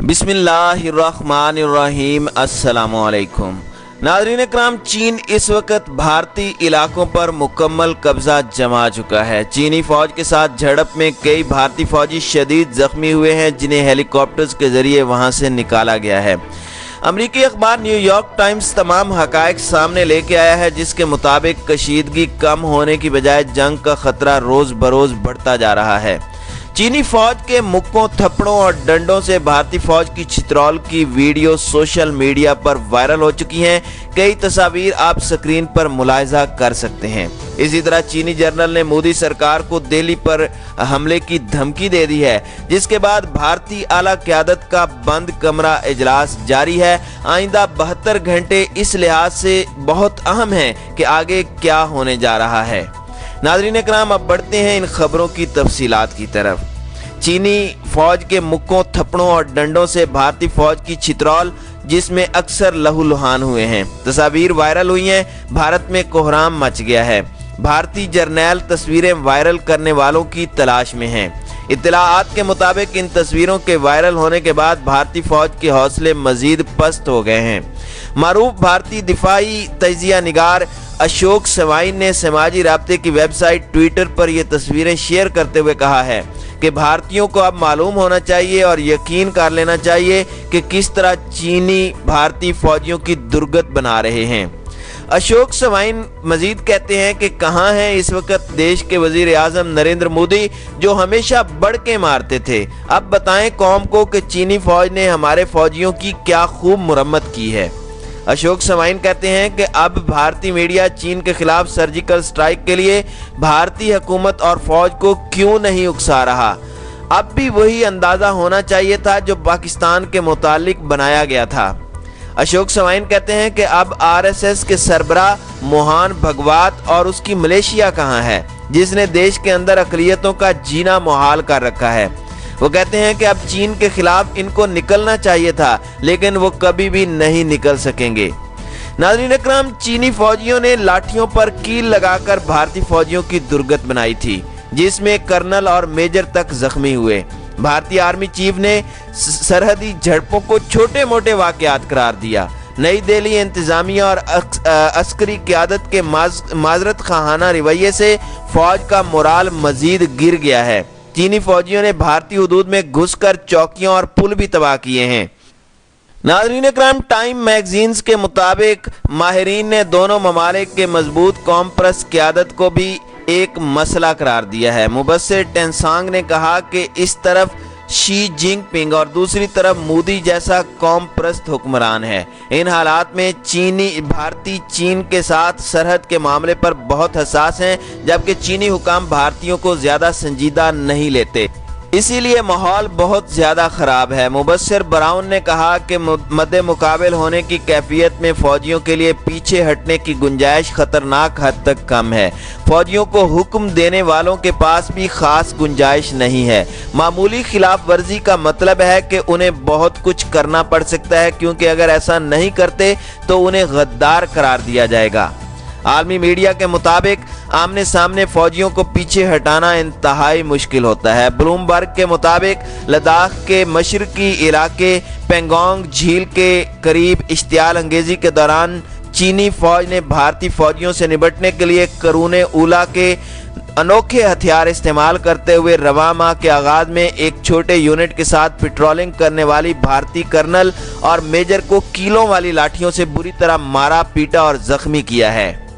बिस्मिल्लाहिर्रहमानिर्रहीम। अस्सलामुअलैकुम नाज़रीन इकराम, चीन इस वक्त भारतीय इलाकों पर मुकम्मल कब्जा जमा चुका है। चीनी फौज के साथ झड़प में कई भारतीय फौजी शदीद जख्मी हुए हैं, जिन्हें हेलीकॉप्टर्स के जरिए वहां से निकाला गया है। अमरीकी अखबार न्यूयॉर्क टाइम्स तमाम हकायक सामने लेके आया है, जिसके मुताबिक कशीदगी कम होने की बजाय जंग का खतरा रोज बरोज बढ़ता जा रहा है। चीनी फौज के मुक्कों, थप्पड़ों और डंडों से भारतीय फौज की छितरौल की वीडियो सोशल मीडिया पर वायरल हो चुकी हैं। कई तस्वीर आप स्क्रीन पर मुलाहिजा कर सकते हैं। इसी तरह चीनी जनरल ने मोदी सरकार को दिल्ली पर हमले की धमकी दे दी है, जिसके बाद भारतीय आला क़यादत का बंद कमरा इजलास जारी है। आइंदा 72 घंटे इस लिहाज से बहुत अहम है कि आगे क्या होने जा रहा है। नाज़रीन इकराम, अब बढ़ते हैं इन खबरों की तफसीलात की तरफ। चीनी फौज के मुक्कों, थप्पड़ों और डंडों से भारतीय फौज की छितरौल, जिसमें अक्सर लहूलुहान हुए हैं। तस्वीर वायरल हुई हैं, भारत में कोहराम मच गया है। भारतीय जर्नैल तस्वीरें वायरल करने वालों की तलाश में हैं। इत्तलाआत के मुताबिक इन तस्वीरों के वायरल होने के बाद भारतीय फौज के हौसले मजीद पस्त हो गए हैं। मारूफ भारतीय दिफाई तजिया निगार अशोक सवाइन ने समाजी राब्ते की वेबसाइट ट्विटर पर यह तस्वीरें शेयर करते हुए कहा है कि भारतीयों को अब मालूम होना चाहिए और यकीन कर लेना चाहिए कि किस तरह चीनी भारतीय फौजियों की दुर्गत बना रहे हैं। अशोक सवाइन मजीद कहते हैं कि कहाँ हैं इस वक्त देश के वजीर आजम नरेंद्र मोदी, जो हमेशा बढ़ के मारते थे। अब बताएं कौम को कि चीनी फौज ने हमारे फौजियों की क्या खूब मुरम्मत की है। अशोक सवाइन कहते हैं कि अब भारतीय मीडिया चीन के खिलाफ सर्जिकल स्ट्राइक के लिए भारतीय हुकूमत और फौज को क्यों नहीं उकसा रहा। अब भी वही अंदाजा होना चाहिए था जो पाकिस्तान के मुतालिक बनाया गया था। अशोक सवाइन कहते हैं कि अब आरएसएस के सरबराह मोहन भागवत और उसकी मलेशिया कहाँ है, जिसने देश के अंदर अक़लियतों का जीना मुहाल कर रखा है। वो कहते हैं कि अब चीन के खिलाफ इनको निकलना चाहिए था, लेकिन वो कभी भी नहीं निकल सकेंगे। नाज़रीन इकराम, चीनी फौजियों ने लाठियों पर कील लगाकर भारतीय फौजियों की दुर्गत बनाई थी, जिसमें कर्नल और मेजर तक जख्मी हुए। भारतीय आर्मी चीफ ने सरहदी झड़पों को छोटे मोटे वाकयात करार दिया। नई दिल्ली इंतजामिया और अस्करी क़यादत के माजरत खाना रवैये से फौज का मोराल मजीद गिर गया है। चीनी फौजियों ने भारतीय हुदूद में घुसकर चौकियां और पुल भी तबाह किए हैं। नाज़रीन इकराम, टाइम मैगजीन्स के मुताबिक माहिरीन ने दोनों ममालिक के मजबूत कौम परस्त क़यादत को भी एक मसला करार दिया है। मुबस्सिर टेंसांग ने कहा कि इस तरफ शी जिनपिंग और दूसरी तरफ मोदी जैसा कौम परस्त हुक्मरान है। इन हालात में भारतीय चीन के साथ सरहद के मामले पर बहुत हसास हैं, जबकि चीनी हुकाम भारतीयों को ज्यादा संजीदा नहीं लेते, इसीलिए माहौल बहुत ज्यादा खराब है। मुबस्सिर ब्राउन ने कहा कि मद्दे मुकाबिल होने की कैफियत में फौजियों के लिए पीछे हटने की गुंजाइश खतरनाक हद तक कम है। फौजियों को हुक्म देने वालों के पास भी खास गुंजाइश नहीं है। मामूली खिलाफ वर्जी का मतलब है कि उन्हें बहुत कुछ करना पड़ सकता है, क्योंकि अगर ऐसा नहीं करते तो उन्हें गद्दार करार दिया जाएगा। आलमी मीडिया के मुताबिक आमने सामने फौजियों को पीछे हटाना इंतहाई मुश्किल होता है। ब्लूमबर्ग के मुताबिक लद्दाख के मशरकी इलाके पेंगोंग झील के करीब इश्तियाल अंगेजी के दौरान चीनी फौज ने भारतीय फौजियों से निपटने के लिए करूने उला के अनोखे हथियार इस्तेमाल करते हुए रवां माह के आगाज में एक छोटे यूनिट के साथ पेट्रोलिंग करने वाली भारतीय कर्नल और मेजर को कीलों वाली लाठियों से बुरी तरह मारा, पीटा और जख्मी किया है।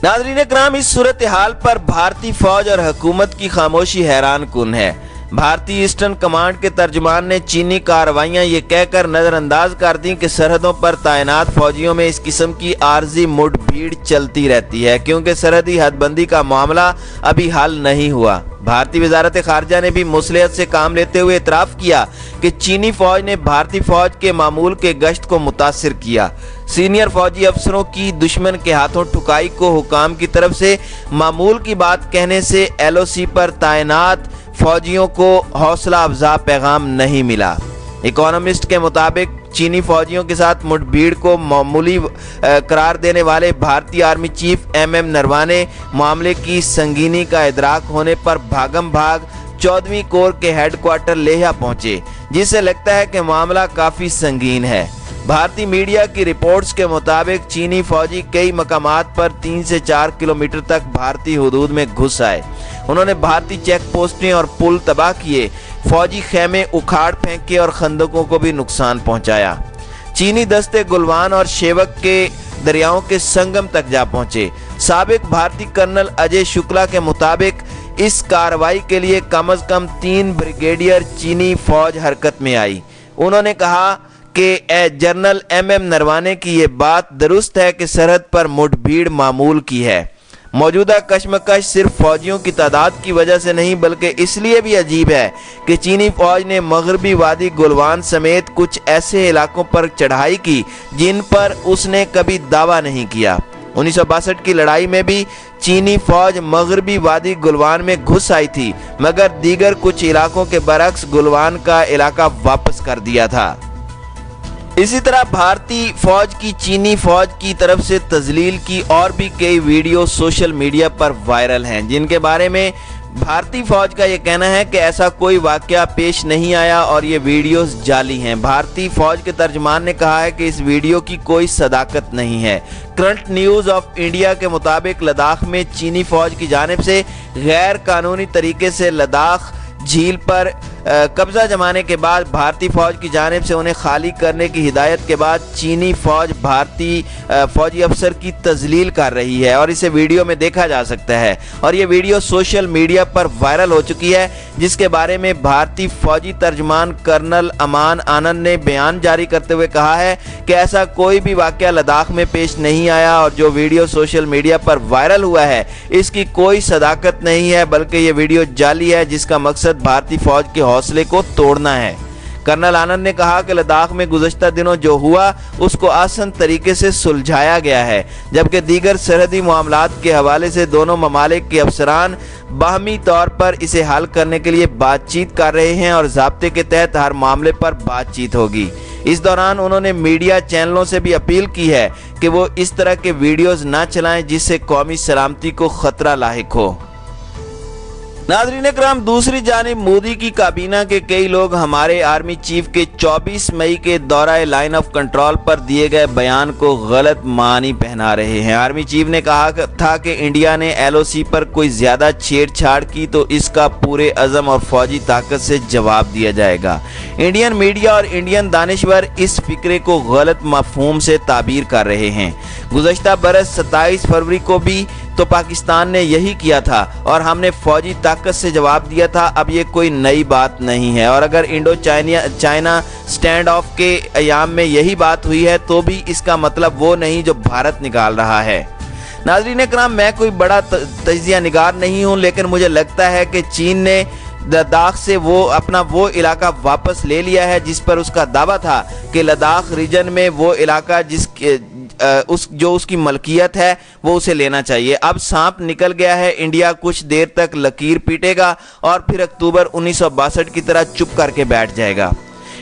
नाज़रीन इकराम, इस सूरत हाल पर भारतीय फौज और हुकूमत की खामोशी हैरान कुन है। भारतीय ईस्टर्न कमांड के तर्जुमान ने चीनी कार्रवाइयां ये कहकर नजरअंदाज कर दी कि सरहदों पर तैनात फौजियों में इस किस्म की आर्जी मुठभीड़ चलती रहती है, क्योंकि सरहदी हदबंदी का मामला अभी हल नहीं हुआ। भारतीय वजारत खारजा ने भी मुसलियत से काम लेते हुए इतराफ़ किया कि चीनी फौज ने भारतीय फौज के मामूल के गश्त को मुतासिर किया। सीनियर फौजी अफसरों की दुश्मन के हाथों ठुकाई को हुकाम की तरफ से मामूल की बात कहने से LOC पर तैनात फौजियों को हौसला अफजा पैगाम नहीं मिला। इकोनॉमिस्ट के मुताबिक चीनी फौजियों के साथ मुठभीड़ को मामूली करार देने वाले भारतीय आर्मी चीफ MM नरवाने मामले की संगीनी का इदराक होने पर भागम भाग 14वीं कोर के हेडक्वार्टर लेह पहुंचे, जिससे लगता है कि मामला काफी संगीन है। भारतीय मीडिया की रिपोर्ट्स के मुताबिक चीनी फौजी कई मकामात पर 3 से 4 किलोमीटर तक भारतीय हुदूद में घुस आए। उन्होंने भारतीय चेक पोस्टें और पुल तबाह किए, फौजी खेमे उखाड़ फेंके और खंदकों को भी नुकसान पहुंचाया। चीनी दस्ते गुलवान और शेवक के दरियाओं के संगम तक जा पहुंचे। साबिक भारतीय कर्नल अजय शुक्ला के मुताबिक इस कार्रवाई के लिए कम से कम 3 ब्रिगेडियर चीनी फौज हरकत में आई। उन्होंने कहा कि जनरल MM नरवाने की ये बात दुरुस्त है कि सरहद पर मुठभीड़ मामूल की है। मौजूदा कशमकश सिर्फ फौजियों की तादाद की वजह से नहीं बल्कि इसलिए भी अजीब है कि चीनी फौज ने मगरबी वादी गुलवान समेत कुछ ऐसे इलाकों पर चढ़ाई की जिन पर उसने कभी दावा नहीं किया। 1962 की लड़ाई में भी चीनी फौज मगरबी वादी गुलवान में घुस आई थी, मगर दीगर कुछ इलाकों के बरक्स गुलवान का इलाका वापस कर दिया था। इसी तरह भारतीय फौज की चीनी फौज की तरफ से तजलील की और भी कई वीडियो सोशल मीडिया पर वायरल हैं, जिनके बारे में भारतीय फौज का यह कहना है कि ऐसा कोई वाकया पेश नहीं आया और ये वीडियोस जाली हैं। भारतीय फौज के तर्जमान ने कहा है कि इस वीडियो की कोई सदाकत नहीं है। करंट न्यूज़ ऑफ इंडिया के मुताबिक लद्दाख में चीनी फौज की जानिब से गैर कानूनी तरीके से लद्दाख झील पर कब्जा जमाने के बाद भारतीय फौज की जानिब से उन्हें खाली करने की हिदायत के बाद चीनी फौज भारतीय फौजी अफसर की तजलील कर रही है और इसे वीडियो में देखा जा सकता है और ये वीडियो सोशल मीडिया पर वायरल हो चुकी है, जिसके बारे में भारतीय फौजी तर्जमान कर्नल अमान आनंद ने बयान जारी करते हुए कहा है कि ऐसा कोई भी वाकया लद्दाख में पेश नहीं आया और जो वीडियो सोशल मीडिया पर वायरल हुआ है इसकी कोई सदाकत नहीं है, बल्कि ये वीडियो जाली है जिसका मकसद भारतीय फौज के हौसले को तोड़ना है। कर्नल आनंद ने कहा कि लद्दाख में गुज़श्ता दिनों जो हुआ उसको आसान तरीके से सुलझाया गया है, जबकि दीगर सरहदी मामलात के हवाले से दोनों ममालिक के अफसरान बाहमी तौर पर इसे हल करने के लिए बातचीत कर रहे हैं और ज़ाब्ते के तहत हर मामले पर बातचीत होगी। इस दौरान उन्होंने मीडिया चैनलों से भी अपील की है कि वो इस तरह के वीडियोज़ ना चलाएं जिससे कौमी सलामती को खतरा लाहिक हो। नाज़रीन इकराम, दूसरी जानिब मोदी की काबीना के कई लोग हमारे आर्मी चीफ के 24 मई के दौराए लाइन ऑफ कंट्रोल पर दिए गए बयान को गलत मानी पहना रहे हैं। आर्मी चीफ ने कहा था कि इंडिया ने LOC पर कोई ज्यादा छेड़छाड़ की तो इसका पूरे अज़म और फौजी ताकत से जवाब दिया जाएगा। इंडियन मीडिया और इंडियन दानिशवर इस फिक्रे को गलत मफहूम से ताबीर कर रहे हैं। गुज़श्ता बरस 27 फरवरी को भी तो पाकिस्तान ने यही किया था और हमने फौजी ताकत से जवाब दिया था। अब ये कोई नई बात नहीं है और अगर इंडो चाइना स्टैंड ऑफ के अयाम में यही बात हुई है तो भी इसका मतलब वो नहीं जो भारत निकाल रहा है। नाज़रीन इकराम, मैं कोई बड़ा तजिया निगार नहीं हूँ, लेकिन मुझे लगता है कि चीन ने लद्दाख से वो इलाका वापस ले लिया है जिस पर उसका दावा था कि लद्दाख रीजन में वो इलाका जो उसकी मलकियत है वो उसे लेना चाहिए। अब सांप निकल गया है। इंडिया कुछ देर तक लकीर पीटेगा और फिर अक्टूबर 1962 की तरह चुप करके बैठ जाएगा।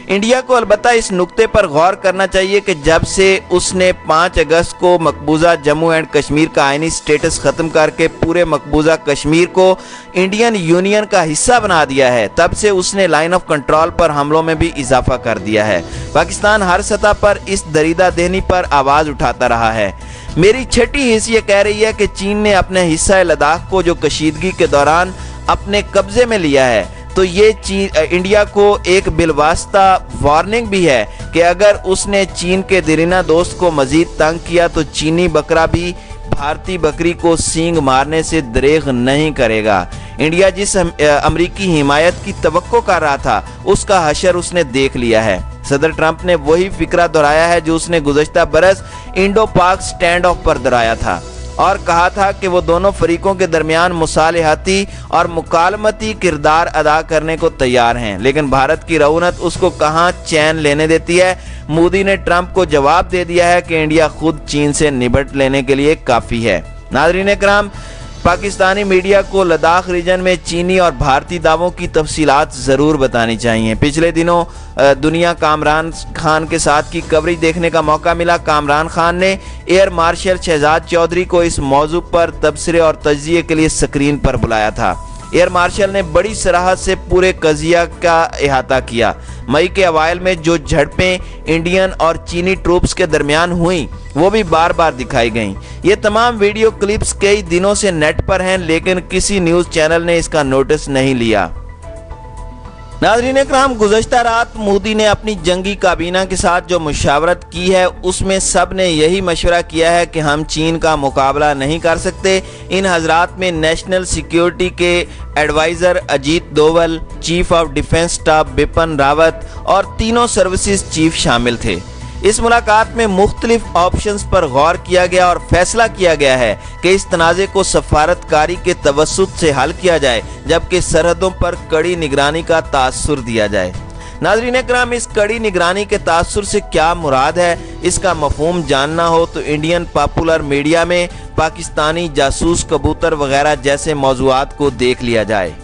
इंडिया को अलबत्ता इस नुक्ते पर गौर करना चाहिए कि जब से उसने 5 अगस्त को मकबूजा जम्मू एंड कश्मीर का आइनी स्टेटस ख़त्म करके पूरे मकबूजा कश्मीर को इंडियन यूनियन का हिस्सा बना दिया है, तब से उसने लाइन ऑफ कंट्रोल पर हमलों में भी इजाफा कर दिया है। पाकिस्तान हर सतह पर इस दरीदा देनी पर आवाज़ उठाता रहा है। मेरी छठी हिस्स ये कह रही है कि चीन ने अपने हिस्सा लद्दाख को जो कशीदगी के दौरान अपने कब्जे में लिया है, तो ये इंडिया को एक बिलवास्ता वार्निंग भी है कि अगर उसने चीन के दरीना दोस्त को मजीद तंग किया तो चीनी बकरा भी भारतीय बकरी को सींग मारने से दरेग नहीं करेगा। इंडिया जिस अमरीकी हिमायत की तवक्को कर रहा था उसका हशर उसने देख लिया है। सदर ट्रंप ने वही फिक्रा दोहराया है जो उसने गुज़श्ता बरस इंडो पाक स्टैंड ऑफ पर दोहराया था और कहा था कि वो दोनों फरीकों के दरमियान मुसालिहती और मुकालमती किरदार अदा करने को तैयार हैं, लेकिन भारत की रऊनत उसको कहाँ चैन लेने देती है। मोदी ने ट्रंप को जवाब दे दिया है कि इंडिया खुद चीन से निपट लेने के लिए काफ़ी है। नाज़रीन इकराम, पाकिस्तानी मीडिया को लद्दाख रीजन में चीनी और भारतीय दावों की तफसीलात ज़रूर बतानी चाहिए। पिछले दिनों दुनिया कामरान खान के साथ की कवरेज देखने का मौका मिला। कामरान खान ने एयर मार्शल शहजाद चौधरी को इस मौजू पर तबसरे और तज्जिए के लिए स्क्रीन पर बुलाया था। एयर मार्शल ने बड़ी सराहत से पूरे कज़िया का अहाता किया। मई के अवाइल में जो झड़पें इंडियन और चीनी ट्रूप्स के दरमियान हुई वो भी बार बार दिखाई गईं। ये तमाम वीडियो क्लिप्स कई दिनों से नेट पर हैं, लेकिन किसी न्यूज़ चैनल ने इसका नोटिस नहीं लिया। नाज़रीन इकराम, गुज़श्ता रात मोदी ने अपनी जंगी काबीना के साथ जो मुशावरत की है उसमें सब ने यही मशवरा किया है कि हम चीन का मुकाबला नहीं कर सकते। इन हजरात में नेशनल सिक्योरिटी के adviser Ajit Doval, chief of defence staff Bipin Rawat और तीनों सर्विसेज चीफ शामिल थे। इस मुलाकात में मुख्तलिफ ऑप्शंस पर गौर किया गया और फैसला किया गया है कि इस तनाज़े को सफारतकारी के तवस्सुत से हल किया जाए, जबकि सरहदों पर कड़ी निगरानी का तासुर दिया जाए। नाज़रीन इकराम, इस कड़ी निगरानी के तासुर से क्या मुराद है, इसका मफहूम जानना हो तो इंडियन पॉपुलर मीडिया में पाकिस्तानी जासूस कबूतर वगैरह जैसे मौज़ूआत को देख लिया जाए।